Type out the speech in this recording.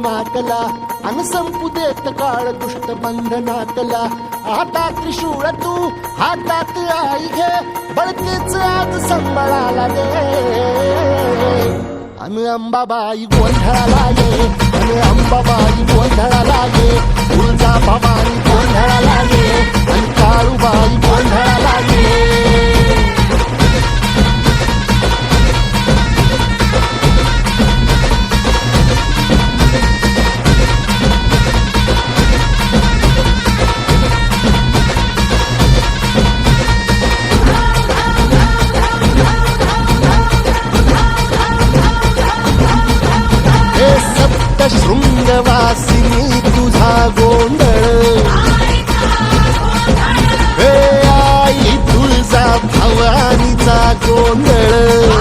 माकला अन संपू देत काळ दुष्ट बंधनातला आता त्रिशूळ तू हातात आई घे बळतेच आज संबळाला दे अन अंबाबाई गोंधळाला ये अन अंबाबाई गोंधळाला ये तुळजा भवानी गोंधळाला ये अन काळूबाई गोंधळाला ये शृंगवासिनी तुझा गोंधळ हे आई तुळजा भवानीचा गोंधळ